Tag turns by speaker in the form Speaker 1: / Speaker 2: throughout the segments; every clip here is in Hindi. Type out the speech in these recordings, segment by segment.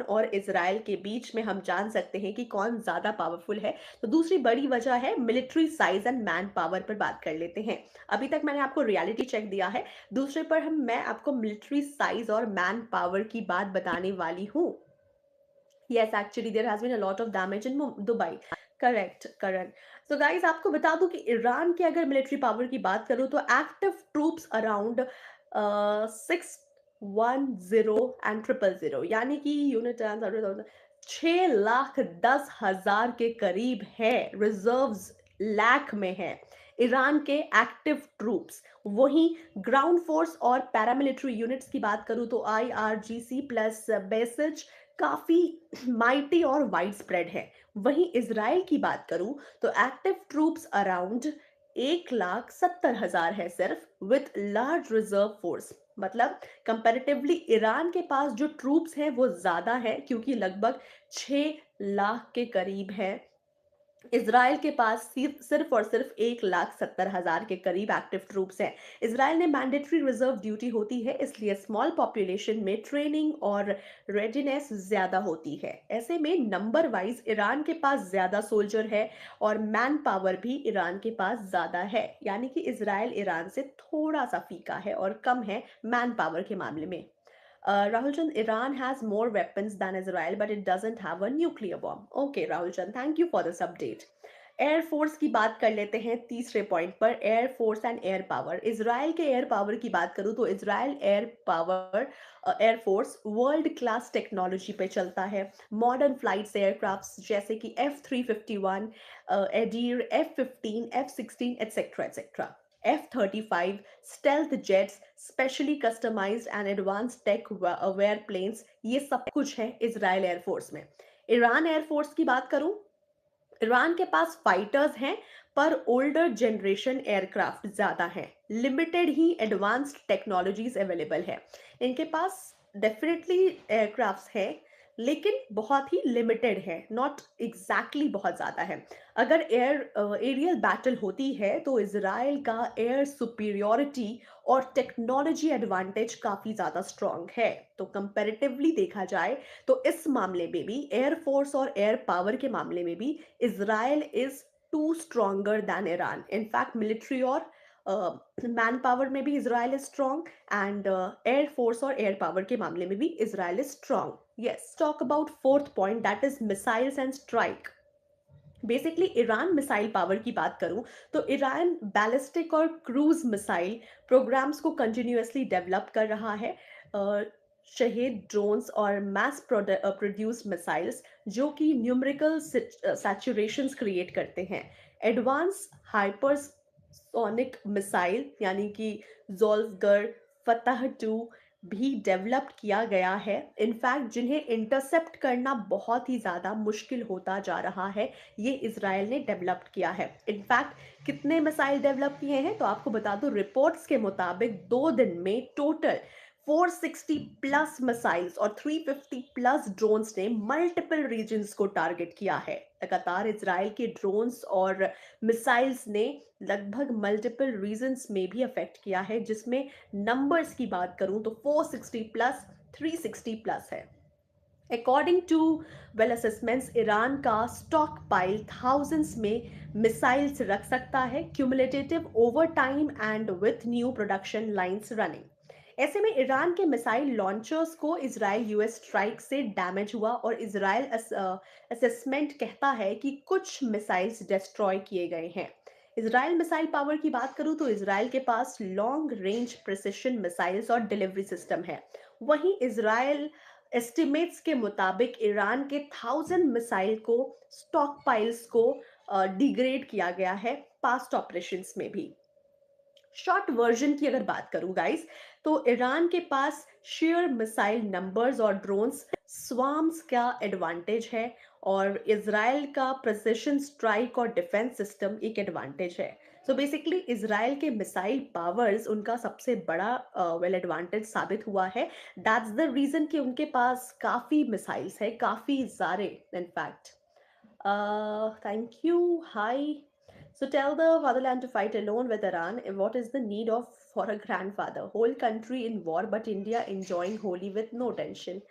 Speaker 1: और इज़राइल के बीच में हम जान सकते हैं कि कौन ज़्यादा पावरफुल है। तो दूसरी बड़ी वजह है military size and man power पर बात कर लेते हैं। अभी तक मैंने आपको रियलिटी चेक दिया है, दूसरे पर हम मैं आपको मिलिट्री साइज़ और मैन पावर की बात बताने वाली हूँ। Yes, actually there has been a lot of damage in Dubai. Correct, correct. So guys आपको बता दूं कि ईरान के अगर मिलिट्री पावर की बात करूं तो एक्टिव ट्रूप्स अराउंड 610 एंड 000 यानी कि यूनिट 6,10,000 के करीब है। रिजर्व्स लाख में है ईरान के एक्टिव ट्रूप्स। वहीं ग्राउंड फोर्स और पैरामिलिट्री यूनिट्स की बात करूं तो आईआरजीसी प्लस बेसिज काफी माइटी और वाइड स्प्रेड है। वहीं इजराइल की बात करूं तो एक्टिव ट्रूप्स अराउंड 1,70,000 है सिर्फ, विथ लार्ज रिजर्व फोर्स। मतलब कंपैरेटिवली ईरान के पास जो ट्रूप्स हैं वो ज्यादा है क्योंकि लगभग 6 लाख के करीब है। इज़राइल के पास सिर्फ और सिर्फ 1,70,000 के करीब एक्टिव ट्रूप्स हैं। इज़राइल ने मैंडेटरी रिजर्व ड्यूटी होती है, इसलिए स्मॉल पॉपुलेशन में ट्रेनिंग और रेडीनेस ज़्यादा होती है। ऐसे में नंबर वाइज ईरान के पास ज़्यादा सोल्जर है और मैन पावर भी ईरान के पास ज़्यादा है। यानी कि इज़राइल ईरान से थोड़ा सा फीका है और कम है मैन पावर के मामले में। Rahul Chand, Iran has more weapons than Israel, but it doesn't have a nuclear bomb. Okay, Rahul Chand, thank you for this update. Air force की बात कर लेते हैं तीसरे पॉइंट पर, air force and air power. Israel के एयर पावर की बात करूं तो Israel air power air force world class technology पे चलता है। मॉडर्न फ्लाइट्स एयरक्राफ्ट्स जैसे कि F-351, Adir, F-15, F-16 etcetera etcetera. F-35 stealth jets, specially customised and advance tech aware planes, ये सब कुछ है इजराइल एयरफोर्स में। ईरान एयरफोर्स की बात करूं, ईरान के पास फाइटर्स हैं पर ओल्डर जनरेशन एयरक्राफ्ट ज्यादा हैं। लिमिटेड ही एडवांस्ड टेक्नोलॉजीज अवेलेबल है इनके पास। डेफिनेटली एयरक्राफ्ट्स हैं लेकिन बहुत ही लिमिटेड है, नॉट एग्जैक्टली बहुत ज्यादा है। अगर एरियल बैटल होती है तो इसराइल का एयर सुपीरियोरिटी और टेक्नोलॉजी एडवांटेज काफी ज्यादा स्ट्रांग है। तो कंपैरेटिवली देखा जाए तो इस मामले में भी, एयर फोर्स और एयर पावर के मामले में भी, Israel is too stronger than Iran. In fact military और मैन पावर में भी Israel is strong and air force और एयर पावर के मामले में भी Israel is strong. Yes, talk about fourth point, that is missiles and strike. Basically Iran missile power की बात करूं तो ईरान बैलिस्टिक और क्रूज मिसाइल प्रोग्राम्स को कंटिन्यूअसली डेवलप कर रहा है। शहीद ड्रोन्स और मैस प्रोड्यूस मिसाइल्स जो कि न्यूमेरिकल सैचुरेशंस क्रिएट करते हैं। एडवांस हाइपरसोनिक मिसाइल यानी कि जोल्फगर, फतह टू भी डेवलप किया गया है। इनफैक्ट जिन्हें इंटरसेप्ट करना बहुत ही ज़्यादा मुश्किल होता जा रहा है, ये इजराइल ने डेवलप किया है। इनफैक्ट कितने मिसाइल डेवलप किए हैं तो आपको बता दूं, रिपोर्ट्स के मुताबिक 2 दिन में टोटल 460 प्लस मिसाइल्स और 350 प्लस ड्रोन्स ने मल्टीपल रीजन्स को टारगेट किया है। लगातार इजराइल के ड्रोन्स और मिसाइल्स ने लगभग मल्टीपल रीजन्स में भी अफेक्ट किया है, जिसमें नंबर्स की बात करूं तो 460 प्लस, 360 प्लस है। According to well assessments, Iran का स्टॉक पाइल थाउजेंड्स में मिसाइल्स रख सकता है cumulative over time and with new production lines running. ऐसे में ईरान के मिसाइल लॉन्चर्स को इजराइल यूएस स्ट्राइक से डैमेज हुआ और इजराइल असेसमेंट कहता है कि कुछ मिसाइल्स डिस्ट्रॉय किए गए हैं। इजराइल मिसाइल पावर की बात करूं तो इजराइल के पास लॉन्ग रेंज प्रिसिशन मिसाइल्स और डिलीवरी सिस्टम है। वहीं इजराइल एस्टिमेट्स के मुताबिक ईरान के 1,000 मिसाइल को स्टॉक पाइल्स को डिग्रेड किया गया है पास्ट ऑपरेशंस में भी। शॉर्ट वर्जन की अगर बात करूं गाइस, तो ईरान के पास शेयर मिसाइल नंबर्स और ड्रोन्स स्वाम्स का एडवांटेज है और इजराइल का प्रिसिशन स्ट्राइक और डिफेंस सिस्टम एक एडवांटेज है। सो बेसिकली इजराइल के मिसाइल पावर्स उनका सबसे बड़ा वेल एडवांटेज साबित हुआ है। दैट्स द रीजन कि उनके पास काफी मिसाइल्स है, काफी सारे in fact. Thank you. Hi. So tell the fatherland to fight alone with Iran. What is the need of for a grandfather? Whole country in war, but India enjoying Holi with no tension.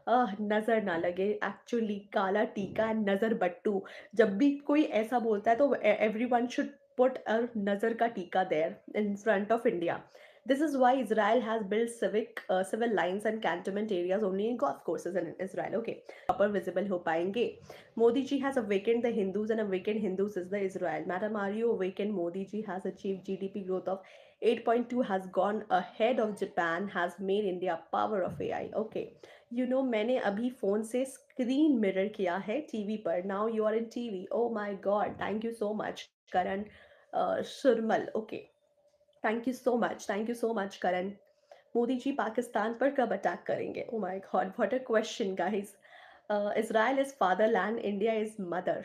Speaker 1: नज़र ना लगे, एक्चुअली काला टीका एंड नज़र बट्टू। जब भी कोई ऐसा बोलता है तो एवरीवन शुड पुट अ नज़र का टीका there in front of India. This is why Israel has built civil lines and cantonment areas only in golf courses in Israel. Okay, proper visible हो पाएंगे। Modi ji has awakened the Hindus and awakened Hindus is the Israel. Madam, are you awakened? Modi ji has achieved GDP growth of 8.2, has gone ahead of Japan, has made India power of AI. Okay, you know मैंने अभी फोन से स्क्रीन मिरर किया है टीवी पर। Now you are in TV. Oh my God, thank you so much Karan Surmal. Okay, thank you so much Karan. Modi ji Pakistan पर कब अटैक करेंगे? Oh my God, what a question guys. Israel is fatherland, India is mother.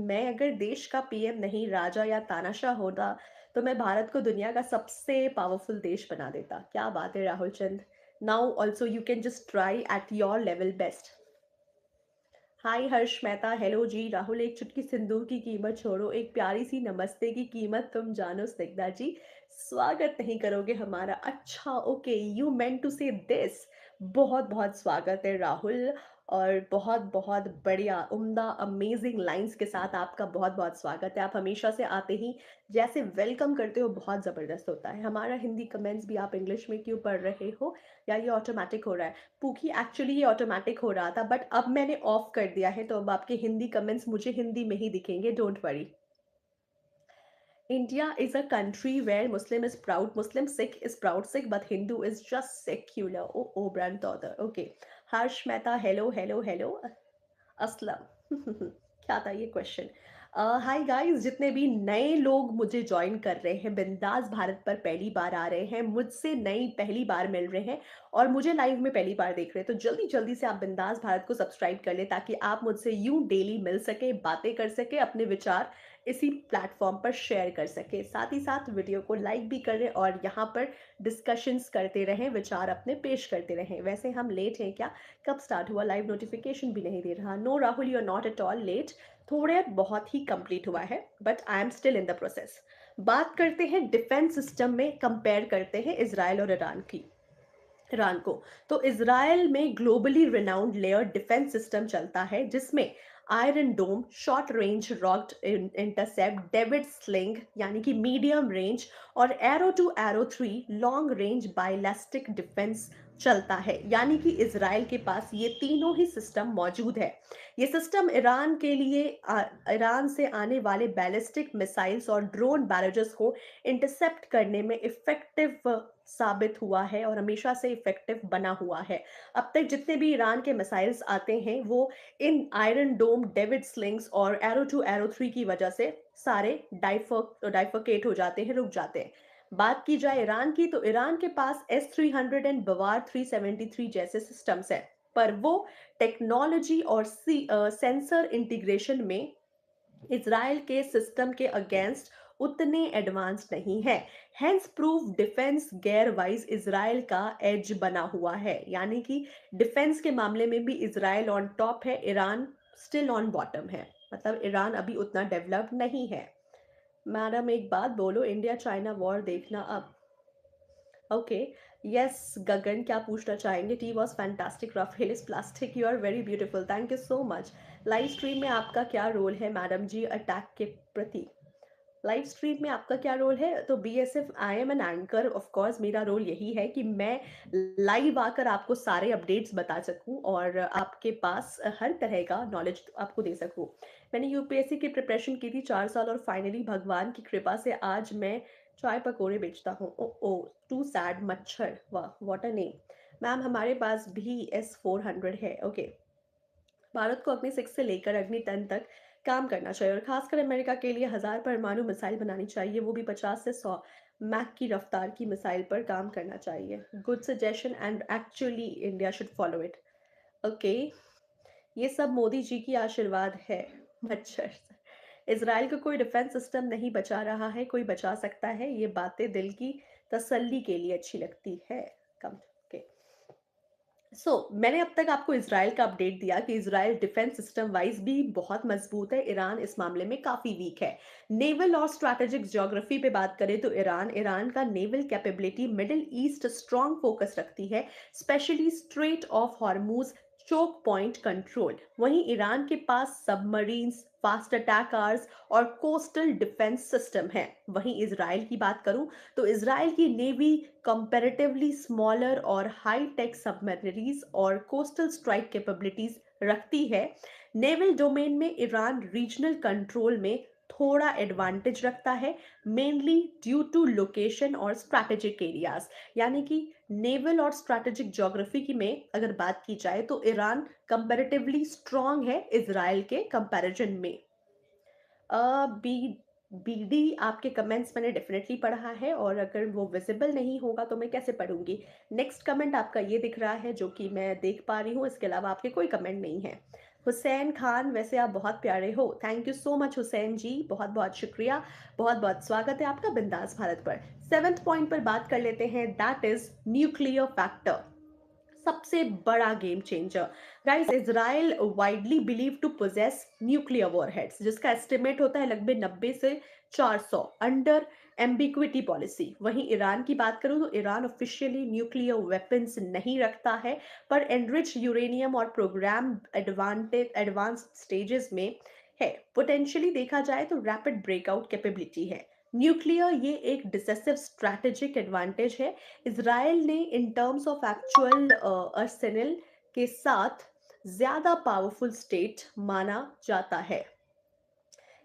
Speaker 1: मैं अगर देश का पीएम नहीं, राजा या तानाशाह होता, तो मैं भारत को दुनिया का सबसे पावरफुल देश बना देता। क्या बात है Rahul Chand. Now also you can just try at your level best. Hi Harsh Mehta, hello ji. Rahul, एक चुटकी सिंदूर की कीमत छोड़ो, एक प्यारी सी नमस्ते की कीमत तुम जानो। स्निग्धा जी, स्वागत नहीं करोगे हमारा? अच्छा, ओके, यू मेंट टू से दिस। बहुत बहुत स्वागत है राहुल, और बहुत बहुत बढ़िया, उम्दा, अमेजिंग लाइंस के साथ आपका बहुत बहुत स्वागत है। आप हमेशा से आते ही जैसे वेलकम करते हो, बहुत ज़बरदस्त होता है। हमारा हिंदी कमेंट्स भी आप इंग्लिश में क्यों पढ़ रहे हो, या ये ऑटोमेटिक हो रहा है? पूखी, एक्चुअली ये ऑटोमेटिक हो रहा था, बट अब मैंने ऑफ कर दिया है, तो अब आपके हिंदी कमेंट्स मुझे हिंदी में ही दिखेंगे, don't worry. India is a country where Muslim is proud Muslim, Sikh is proud Sikh, but Hindu is just secular. Oh, Brand Daughter. Okay. Harsh Mehta, hello, hello, hello. Aslam. क्या था ये क्वेश्चन? हाय गाइस, जितने भी नए लोग मुझे ज्वाइन कर रहे हैं, बिंदास भारत पर पहली बार आ रहे हैं, मुझसे नई पहली बार मिल रहे हैं, और मुझे लाइव में पहली बार देख रहे हैं, तो जल्दी जल्दी से आप बिंदास भारत को सब्सक्राइब कर ले, ताकि आप मुझसे यूं डेली मिल सके, बातें कर सके, अपने विचार इसी प्लेटफॉर्म पर शेयर कर सके। साथ ही साथ वीडियो को लाइक भी करें और यहाँ पर डिस्कशंस करते रहें, विचार अपने पेश करते रहें। वैसे हम लेट हैं क्या? कब स्टार्ट हुआ? लाइव नोटिफिकेशन भी नहीं दे रहा। No Rahul, you are not at all late, थोड़े बहुत ही कंप्लीट हुआ है, but I am still in the process. बात करते हैं डिफेंस सिस्टम में, कंपेयर करते हैं इसराइल और ईरान को। तो इसराइल में globally renowned layer defence system चलता है, जिसमें Iron Dome, short range rocket intercept, David Sling यानी कि मीडियम रेंज, और arrow two arrow 3 long range ballistic defence चलता है। यानी कि इसराइल के पास ये तीनों ही सिस्टम मौजूद है। ये सिस्टम ईरान के लिए ईरान से आने वाले बैलिस्टिक मिसाइल्स और ड्रोन बैरेजेस को इंटरसेप्ट करने में इफेक्टिव साबित हुआ है, और हमेशा से इफेक्टिव बना हुआ है। अब तक जितने भी ईरान के मिसाइल्स आते हैं, वो इन आयरन डोम, डेविड स्लिंग्स और एरो टू एरो 3 की वजह से सारे डाइफोकेट हो जाते हैं, रुक जाते हैं। बात की जाए ईरान की, तो ईरान के पास S-300 एंड बवार 373 जैसे सिस्टम्स हैं, पर वो टेक्नोलॉजी और सेंसर इंटीग्रेशन में इज़राइल के सिस्टम के अगेंस्ट उतने एडवांस नहीं है। Hence prove defence gear wise Israel का एज बना हुआ है। यानी कि डिफेंस के मामले में भी इज़राइल ऑन टॉप है, ईरान स्टिल ऑन बॉटम है। मतलब ईरान अभी उतना डेवलप नहीं है। मैडम एक बात बोलो, इंडिया चाइना वॉर देखना अब? ओके, यस गगन, क्या पूछना चाहेंगे? It was fantastic, Rafale is plastic, you are very beautiful, thank you so much. Live stream में आपका क्या रोल है मैडम जी अटैक के प्रति? लाइव स्ट्रीम में आपका क्या रोल है? तो BSF, I am an anchor, of course मेरा रोल यही है कि मैं लाइव आकर आपको सारे अपडेट्स बता सकूं, और आपके पास हर तरह का नॉलेज आपको दे सकूं। मैंने यूपीएससी की प्रिपरेशन की थी 4 साल, और फाइनली भगवान की कृपा से आज मैं चाय पकोड़े बेचता हूँ। ओ ओ, टू सैड, मच्छर, वाह व्हाट अ नेम। मैम हमारे पास भी S-400 है। ओके, भारत को अग्नि 6 से लेकर अग्नि 10 तक काम करना चाहिए, और खासकर अमेरिका के लिए 1000 परमाणु मिसाइल बनानी चाहिए, वो भी 50 से 100 मैक की रफ्तार की मिसाइल पर काम करना चाहिए। Good suggestion, and actually India should follow it. Okay, ये सब मोदी जी की आशीर्वाद है। मच्छर, इसराइल को कोई डिफेंस सिस्टम नहीं बचा रहा है, कोई बचा सकता है। ये बातें दिल की तसल्ली के लिए अच्छी लगती है। कम, ओके। मैंने अब तक आपको इज़राइल का अपडेट दिया कि इज़राइल डिफेंस सिस्टम वाइज़ भी बहुत मज़बूत है, ईरान इस मामले में काफ़ी वीक है। नेवल और स्ट्रैटेजिक ज्योग्राफी पे बात करें तो ईरान का naval capability middle east strong focus रखती है, specially strait of Hormuz choke point control. वहीं ईरान के पास सबमरीन्स, फास्ट अटैक आर्स और कोस्टल डिफेंस सिस्टम है। वहीं इज़राइल की बात करूं तो इज़राइल की नेवी कंपैरेटिवली स्मॉलर और हाई टेक सबमरीन्स और कोस्टल स्ट्राइक कैपेबिलिटीज रखती है। नेवल डोमेन में ईरान रीजनल कंट्रोल में थोड़ा एडवांटेज रखता है, मेनली ड्यू टू लोकेशन और स्ट्रैटेजिक एरियाज। यानी कि नेवल और स्ट्रैटेजिक ज्योग्राफी की में अगर बात की जाए तो ईरान कंपैरेटिवली स्ट्रांग है इजराइल के कंपैरिजन में। बी बीडी आपके कमेंट्स मैंने डेफिनेटली पढ़ा है, और अगर वो विजिबल नहीं होगा तो मैं कैसे पढ़ूंगी। नेक्स्ट कमेंट आपका ये दिख रहा है जो कि मैं देख पा रही हूँ, इसके अलावा आपके कोई कमेंट नहीं है। हुसैन खान, वैसे आप बहुत प्यारे हो, thank you so much Hussain ji, बहुत बहुत शुक्रिया। बहुत बहुत स्वागत है आपका बिंदास भारत पर। सेवेंथ पॉइंट पर बात कर लेते हैं, दैट इज न्यूक्लियर फैक्टर, सबसे बड़ा game changer. Guys, Israel widely believe to possess nuclear warheads, जिसका एस्टिमेट होता है लगभग 90 से 400 अंडर एम्बिक्विटी पॉलिसी। वहीं ईरान की बात करूं तो ईरान ऑफिशियली न्यूक्लियर वेपन्स नहीं रखता है, पर एनरिच यूरेनियम और प्रोग्राम एडवांस्ड स्टेजेस में है। पोटेंशियली देखा जाए तो रैपिड ब्रेकआउट कैपेबिलिटी है। न्यूक्लियर ये एक डिसेसिव स्ट्रैटेजिक एडवांटेज है। इज़राइल ने in terms of actual arsenal के साथ ज्यादा पावरफुल स्टेट माना जाता है।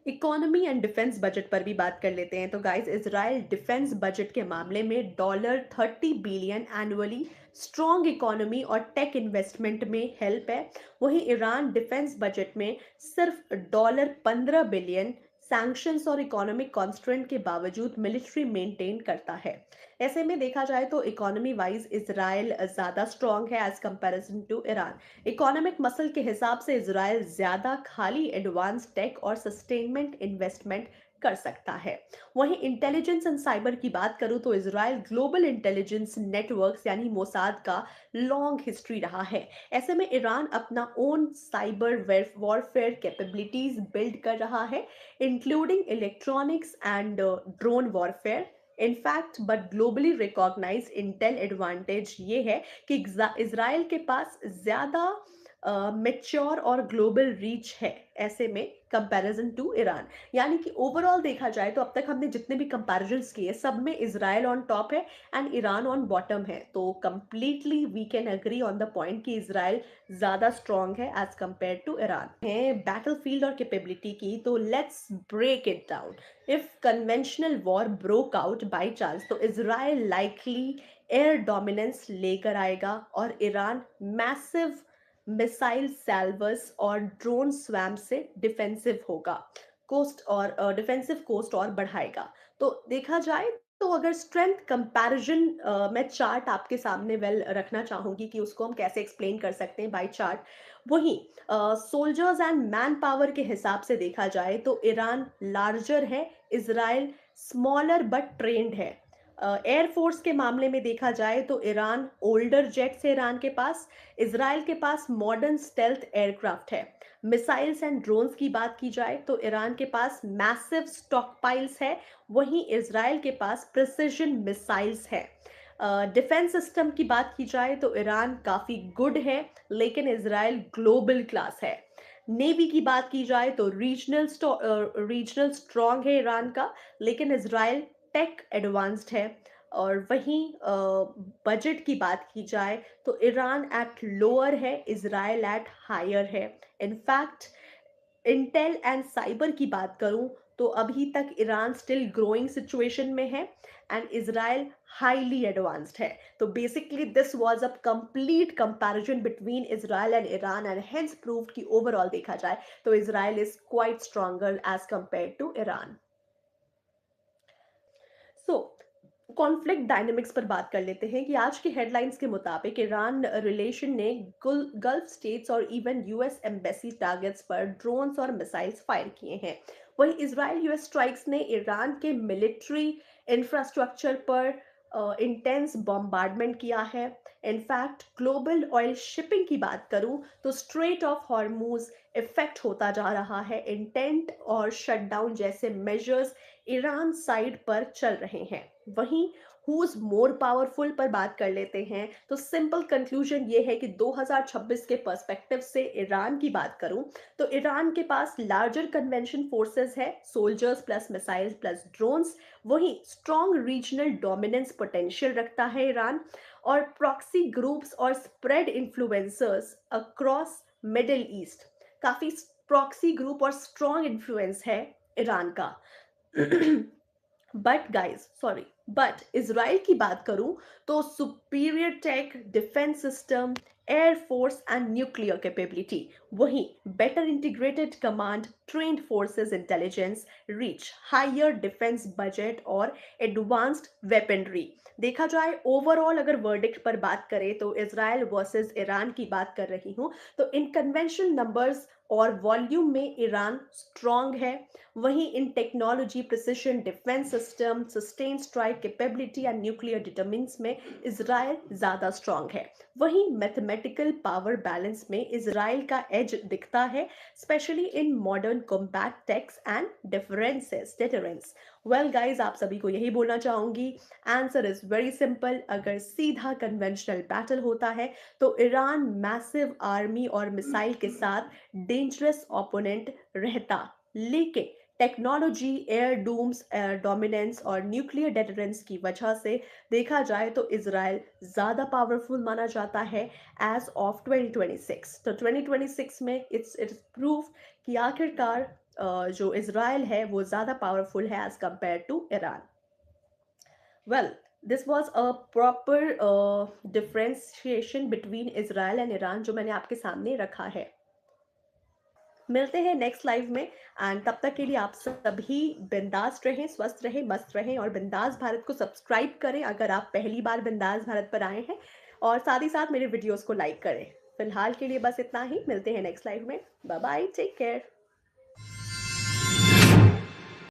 Speaker 1: इकोनॉमी एंड डिफेंस बजट पर भी बात कर लेते हैं तो गाइस, इजराइल डिफेंस बजट के मामले में $30 बिलियन एनुअली स्ट्रॉन्ग इकोनॉमी और टेक इन्वेस्टमेंट में हेल्प है। वहीं ईरान डिफेंस बजट में सिर्फ $15 बिलियन सैंक्शंस और इकोनॉमिक कॉन्स्ट्रेंट के बावजूद मिलिट्री मेंटेन करता है। ऐसे में देखा जाए तो इकोनॉमी वाइज इजराइल ज्यादा स्ट्रॉन्ग है as comparison to Iran. Economic muscle के हिसाब से इजराइल ज्यादा खाली एडवांस टेक और सस्टेनमेंट इन्वेस्टमेंट कर सकता है। वहीं इंटेलिजेंस एंड साइबर की बात करूं तो इजराइल ग्लोबल इंटेलिजेंस नेटवर्क्स यानी मोसाद का लॉन्ग हिस्ट्री रहा है। ऐसे में ईरान अपना own cyber warfare capabilities build कर रहा है, including electronics and drone warfare. In fact but globally recognize intel advantage ये है कि इजराइल के पास ज्यादा मेच्योर और ग्लोबल रीच है, ऐसे में कंपैरिजन टू ईरान। यानी कि ओवरऑल देखा जाए तो अब तक हमने जितने भी कंपैरिजन्स किए सब में इजराइल ऑन टॉप है एंड ईरान ऑन बॉटम है। तो completely we can agree on the point कि इजराइल ज्यादा स्ट्रांग है एज कंपेयर टू ईरान है। बैटलफील्ड और कैपेबिलिटी की तो let's break it down. If conventional war broke out by chance तो इजराइल लाइकली एयर डोमिनेंस लेकर आएगा और ईरान मैसिव मिसाइल सैल्वर्स और ड्रोन स्वैम से डिफेंसिव होगा, कोस्ट और डिफेंसिव कोस्ट और बढ़ाएगा। तो देखा जाए तो अगर स्ट्रेंथ कंपैरिजन मैं चार्ट आपके सामने वेल रखना चाहूंगी कि उसको हम कैसे एक्सप्लेन कर सकते हैं बाय चार्ट। वही सोल्जर्स एंड मैन पावर के हिसाब से देखा जाए तो ईरान लार्जर है, इजराइल स्मॉलर बट ट्रेंड है। एयरफोर्स के मामले में देखा जाए तो ईरान ओल्डर जेट्स है ईरान के पास, इजराइल के पास मॉडर्न स्टेल्थ एयरक्राफ्ट है। मिसाइल्स एंड ड्रोन्स की बात की जाए तो ईरान के पास मैसिव स्टॉकपाइल्स है, वहीं इजराइल के पास प्रिसिजन मिसाइल्स है। डिफेंस सिस्टम की बात की जाए तो ईरान काफी गुड है, लेकिन इजराइल ग्लोबल क्लास है। नेवी की बात की जाए तो रीजनल स्ट्रॉन्ग है ईरान का, लेकिन इजराइल टेक एडवांस्ड है। और वहीं बजट की बात की जाए तो ईरान एट लोअर है, इजराइल एट हायर है। इनफैक्ट इंटेल एंड साइबर की बात करूं तो अभी तक ईरान स्टिल ग्रोइंग सिचुएशन में है एंड इजराइल हाईली एडवांस्ड है। तो basically this was a complete comparison between Israel and Iran and hence proved कि ओवरऑल देखा जाए तो Israel is quite stronger as compare to Iran. So conflict dynamics पर बात कर लेते हैं कि आज की हेडलाइंस के मुताबिक ईरान रिलेशन ने गल्फ स्टेट्स और इवन यूएस एम्बेसी टारगेट्स पर ड्रोन्स और मिसाइल्स फायर किए हैं। वहीं इजराइल यूएस स्ट्राइक्स ने ईरान के मिलिट्री इंफ्रास्ट्रक्चर पर इंटेंस बॉम्बार्डमेंट किया है। इनफैक्ट ग्लोबल ऑयल शिपिंग की बात करूं तो स्ट्रेट ऑफ हॉर्मूज इफेक्ट होता जा रहा है। इंटेंट और शटडाउन जैसे मेजर्स ईरान साइड पर चल रहे हैं। वहीं हुज मोर पावरफुल पर बात कर लेते हैं तो सिंपल कंक्लूजन ये है कि 2026 के पर्सपेक्टिव से ईरान की बात करूं तो ईरान के पास लार्जर कन्वेंशन फोर्सेस है, soldiers plus missiles plus drones. वहीं स्ट्रॉन्ग रीजनल डोमिनेंस पोटेंशियल रखता है ईरान, और प्रॉक्सी ग्रुप्स और spread influencers across middle east. काफी प्रॉक्सी ग्रुप और स्ट्रॉन्ग इन्फ्लुएंस है ईरान का। बट इसराइल की बात करूं तो superior tech, defence system, air force and nuclear capability, वहीं better integrated command, trained forces, intelligence, reach, higher defence budget और एडवांस्ड वेपनरी। देखा जाए ओवरऑल अगर वर्डिक्ट पर बात करें तो इसराइल वर्सेस ईरान की बात कर रही हूं तो इन कन्वेंशनल नंबर्स और वॉल्यूम में ईरान स्ट्रांग है। वहीं in technology, precision defence system, sustain strike capability and nuclear deterrence में इसराइल ज्यादा स्ट्रांग है। वहीं मैथमेटिकल पावर बैलेंस में इसराइल का एज दिखता है, specially in modern combat techs and differences deterrence. Well guys, आप सभी को यही बोलना चाहूंगी, आंसर इज वेरी सिंपल। अगर सीधा कन्वेंशनल बैटल होता है तो ईरान मैसिव आर्मी और मिसाइल के साथ डेंजरस ओपोनेंट रहता, लेकिन technology, air domes, air dominance और न्यूक्लियर डेटरेंस की वजह से देखा जाए तो इसराइल ज़्यादा पावरफुल माना जाता है एज ऑफ 2026। तो 2026 में इट्स प्रूफ कि आखिरकार जो इसराइल है वो ज़्यादा पावरफुल है as compare to Iran. Well, this was a proper differentiation between Israel and Iran जो मैंने आपके सामने रखा है। मिलते हैं नेक्स्ट लाइव में, एंड तब तक के लिए आप सभी बिंदास रहें, स्वस्थ रहें, मस्त रहें, और बिंदास भारत को सब्सक्राइब करें अगर आप पहली बार बिंदास भारत पर आए हैं, और साथ ही साथ मेरे वीडियोस को लाइक करें। फिलहाल के लिए बस इतना ही, मिलते हैं नेक्स्ट लाइव में। Bye bye, take care.